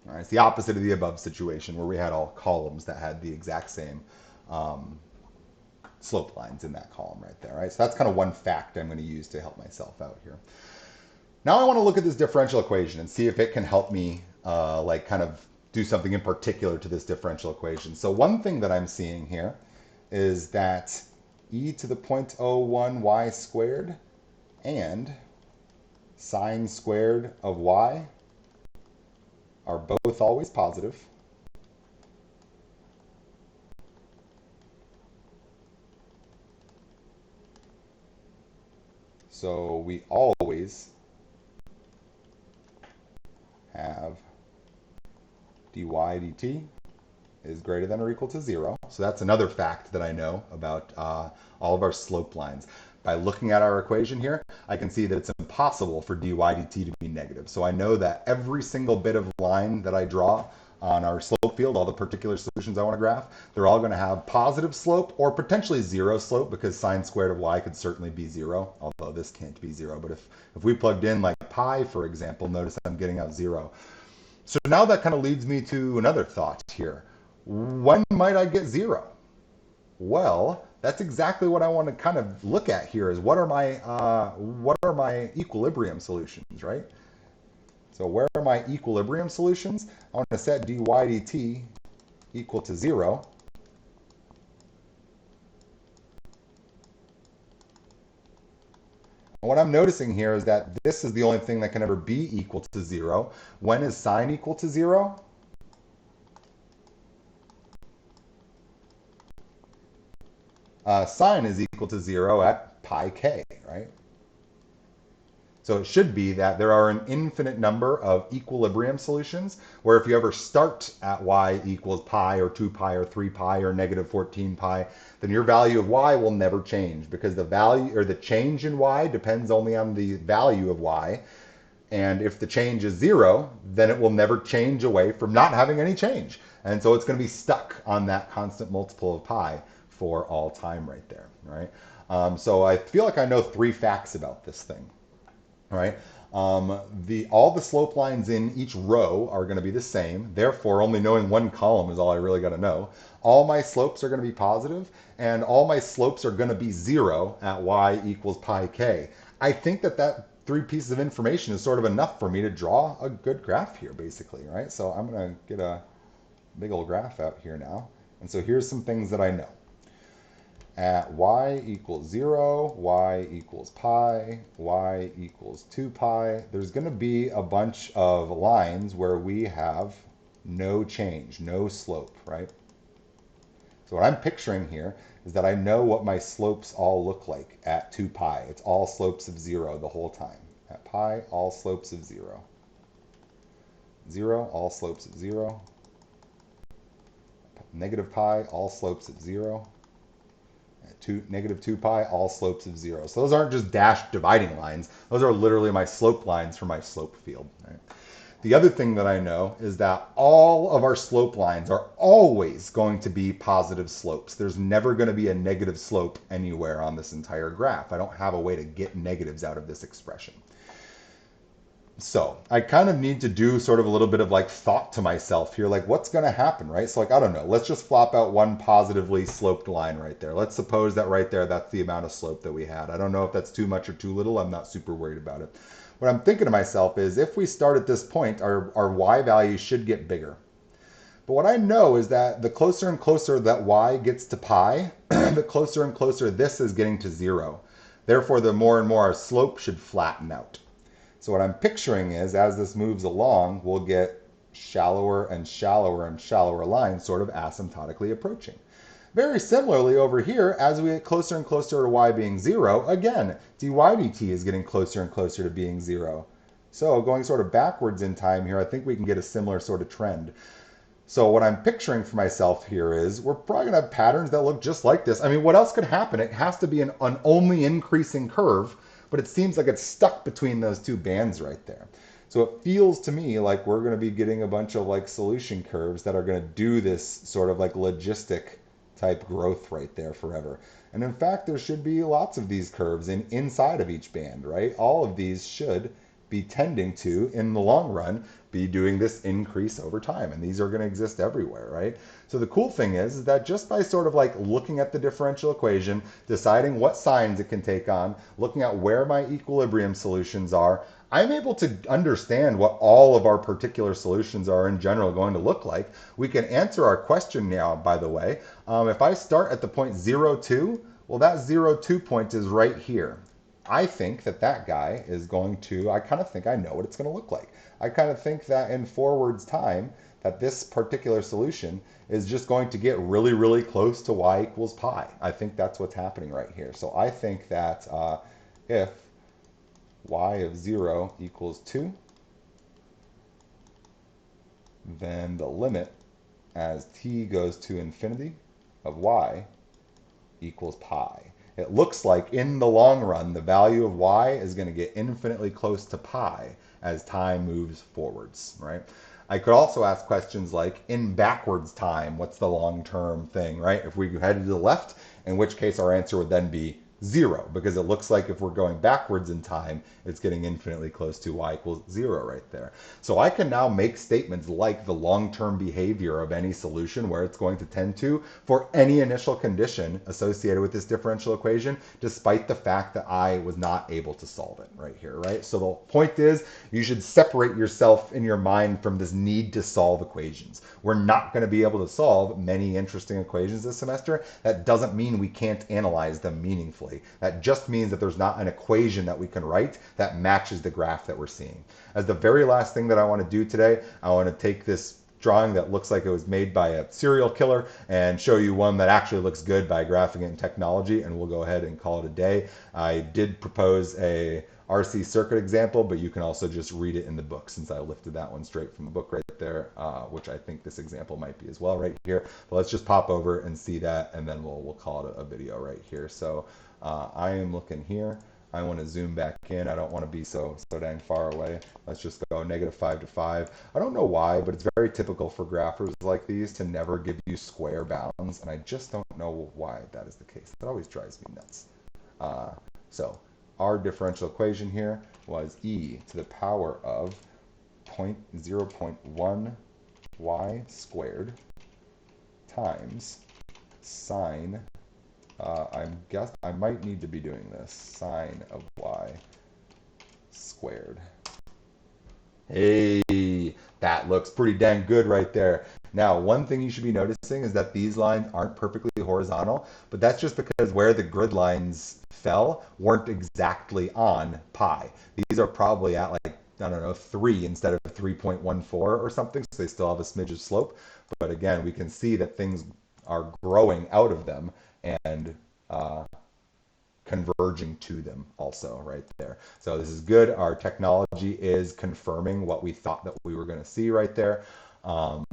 All right, it's the opposite of the above situation where we had all columns that had the exact same um, slope lines in that column right there. Right, so that's kind of one fact I'm going to use to help myself out here. Now I want to look at this differential equation and see if it can help me like kind of do something in particular to this differential equation. So one thing that I'm seeing here is that e to the 0.01 y squared and sine squared of y are both always positive. So we always have dy dt is greater than or equal to 0. So that's another fact that I know about all of our slope lines. By looking at our equation here, I can see that it's impossible for dy dt to be negative. So I know that every single bit of line that I draw on our slope field, all the particular solutions I want to graph, they're all going to have positive slope or potentially zero slope, because sine squared of y could certainly be 0, although this can't be 0. But if we plugged in like pi, for example, notice I'm getting out 0. So now that kind of leads me to another thought here. When might I get 0? Well, that's exactly what I want to kind of look at here is what are my equilibrium solutions, right? So where are my equilibrium solutions? I want to set dy dt equal to 0. And what I'm noticing here is that this is the only thing that can ever be equal to 0. When is sine equal to 0? Sine is equal to 0 at pi k, right? So it should be that there are an infinite number of equilibrium solutions where if you ever start at y equals pi or 2 pi or 3 pi or negative 14 pi, then your value of y will never change, because the value or the change in y depends only on the value of y. And if the change is 0, then it will never change away from not having any change. And so it's going to be stuck on that constant multiple of pi for all time right there, right? So I feel like I know 3 facts about this thing. All right. All the slope lines in each row are going to be the same. Therefore, only knowing one column is all I really got to know. All my slopes are going to be positive, and all my slopes are going to be 0 at y equals pi k. I think that 3 pieces of information is sort of enough for me to draw a good graph here, basically, right? So I'm going to get a big old graph out here now. And so here's some things that I know. At y equals 0, y equals pi, y equals 2 pi, there's going to be a bunch of lines where we have no change, no slope, right? So what I'm picturing here is that I know what my slopes all look like at 2 pi. It's all slopes of 0 the whole time. At pi, all slopes of 0. 0, all slopes of 0. Negative pi, all slopes of 0. Negative 2 pi, all slopes of 0. So those aren't just dashed dividing lines. Those are literally my slope lines for my slope field. Right? The other thing that I know is that all of our slope lines are always going to be positive slopes. There's never going to be a negative slope anywhere on this entire graph. I don't have a way to get negatives out of this expression. So I kind of need to do sort of a little bit of like thought to myself here, like what's going to happen, right? So like, I don't know, let's just flop out one positively sloped line right there. Let's suppose that right there, that's the amount of slope that we had. I don't know if that's too much or too little. I'm not super worried about it. What I'm thinking to myself is if we start at this point, our y value should get bigger. But what I know is that the closer and closer that y gets to pi, the closer and closer this is getting to 0. Therefore, the more and more our slope should flatten out. So what I'm picturing is as this moves along, we'll get shallower and shallower and shallower lines sort of asymptotically approaching. Very similarly over here, as we get closer and closer to y being 0, again, dy dt is getting closer and closer to being 0. So going sort of backwards in time here, I think we can get a similar sort of trend. So what I'm picturing for myself here is we're probably going to have patterns that look just like this. I mean, what else could happen? It has to be an only increasing curve, but it seems like it's stuck between those 2 bands right there. So it feels to me like we're going to be getting a bunch of like solution curves that are going to do this sort of like logistic type growth right there forever. And in fact, there should be lots of these curves inside of each band, right? All of these should be tending to, in the long run, be doing this increase over time. And these are going to exist everywhere, right? So the cool thing is that just by sort of like looking at the differential equation, deciding what signs it can take on, looking at where my equilibrium solutions are, I'm able to understand what all of our particular solutions are in general going to look like. We can answer our question now, by the way. If I start at the point 0, 2, well, that 0, 2 point is right here. I think that that guy is going to, I kind of think I know what it's going to look like. I kind of think that in forwards time, that this particular solution is just going to get really, really close to y equals pi. I think that's what's happening right here. So I think that if y of 0 equals 2, then the limit as t goes to infinity of y equals pi. It looks like in the long run, the value of y is going to get infinitely close to pi as time moves forwards, right? I could also ask questions like, in backwards time, what's the long-term thing, right? If we headed to the left, in which case our answer would then be 0, because it looks like if we're going backwards in time, it's getting infinitely close to y equals 0 right there. So I can now make statements like the long-term behavior of any solution, where it's going to tend to for any initial condition associated with this differential equation, despite the fact that I was not able to solve it right here, right? So the point is, you should separate yourself in your mind from this need to solve equations. We're not going to be able to solve many interesting equations this semester. That doesn't mean we can't analyze them meaningfully. That just means that there's not an equation that we can write that matches the graph that we're seeing. As the very last thing that I want to do today, I want to take this drawing that looks like it was made by a serial killer and show you one that actually looks good by graphing it in technology, and we'll go ahead and call it a day. I did propose a RC circuit example, but you can also just read it in the book, since I lifted that one straight from the book right there, which I think this example might be as well right here. But let's just pop over and see that, and then we'll call it a video right here. So I am looking here. I want to zoom back in. I don't want to be so dang far away. Let's just go -5 to 5. I don't know why, but it's very typical for graphers like these to never give you square bounds, and I just don't know why that is the case. That always drives me nuts. So our differential equation here was e to the power of 0.1 y squared times sine, I might need to be doing this, sine of y squared. Hey, that looks pretty dang good right there. Now, one thing you should be noticing is that these lines aren't perfectly horizontal, but that's just because where the grid lines fell weren't exactly on pi. These are probably at like, I don't know, 3 instead of 3.14 or something, so they still have a smidge of slope. But again, we can see that things are growing out of them and converging to them also right there. So this is good. Our technology is confirming what we thought that we were going to see right there. I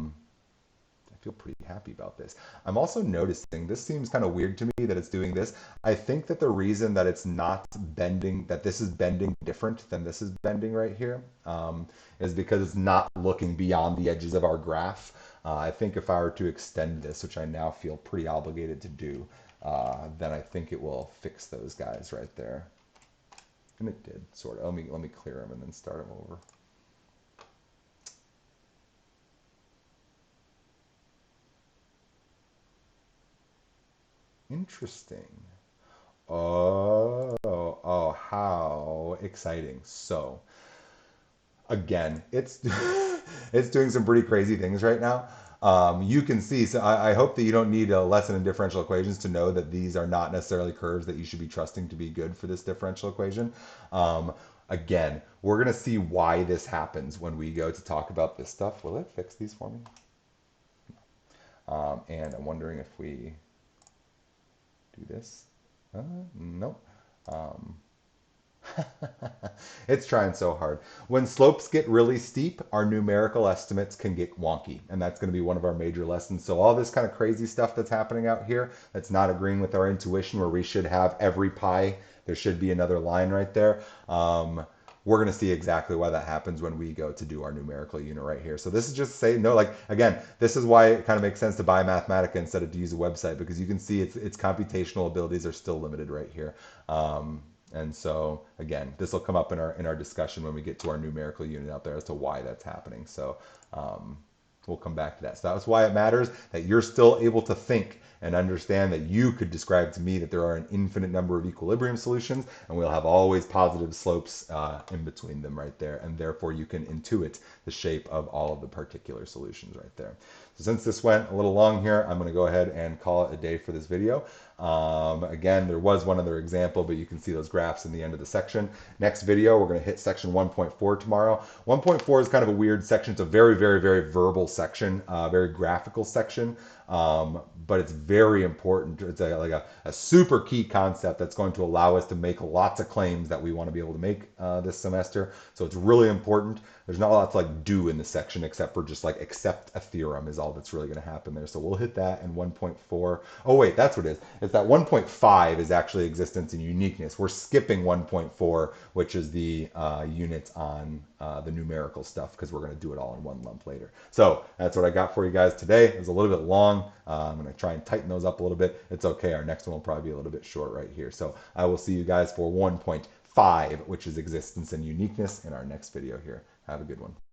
feel pretty happy about this. I'm also noticing, this seems kind of weird to me that it's doing this. I think that the reason that it's not bending, that this is bending different than this is bending right here, is because it's not looking beyond the edges of our graph. I think if I were to extend this, which I now feel pretty obligated to do, then I think it will fix those guys right there. And it did, sort of. Let me clear them and then start them over. Interesting. Oh, how exciting. So, again, it's it's doing some pretty crazy things right now. You can see, so I hope that you don't need a lesson in differential equations to know that these are not necessarily curves that you should be trusting to be good for this differential equation. Again, we're going to see why this happens when we go to talk about this stuff. Will it fix these for me? And I'm wondering if we do this. Nope. It's trying so hard. When slopes get really steep, our numerical estimates can get wonky, and that's going to be one of our major lessons. So all this kind of crazy stuff that's happening out here that's not agreeing with our intuition, where we should have every pi, there should be another line right there. We're going to see exactly why that happens when we go to do our numerical unit right here. So this is just saying, no, like, again, this is why it kind of makes sense to buy Mathematica instead of to use a website, because you can see its computational abilities are still limited right here. And so again, this will come up in our discussion when we get to our numerical unit out there as to why that's happening. So we'll come back to that. So that's why it matters that you're still able to think and understand that you could describe to me that there are an infinite number of equilibrium solutions, and we'll have always positive slopes in between them right there, and therefore you can intuit the shape of all of the particular solutions right there. So since this went a little long here, I'm going to go ahead and call it a day for this video. Again, there was one other example, but you can see those graphs in the end of the section. Next video, we're going to hit section 1.4 tomorrow. 1.4 is kind of a weird section. It's a very, very, very verbal section, very graphical section. But it's very important. It's like a super key concept that's going to allow us to make lots of claims that we want to be able to make this semester. So it's really important. There's not a lot to like do in this section except for just like accept a theorem is all that's really going to happen there. So we'll hit that in 1.4. Oh wait, that's what it is. It's that 1.5 is actually existence and uniqueness. We're skipping 1.4, which is the units on the numerical stuff, because we're going to do it all in one lump later. So that's what I got for you guys today. It was a little bit long. I'm going to try and tighten those up a little bit. It's okay. Our next one will probably be a little bit short right here. So I will see you guys for 1.5, which is existence and uniqueness, in our next video here. Have a good one.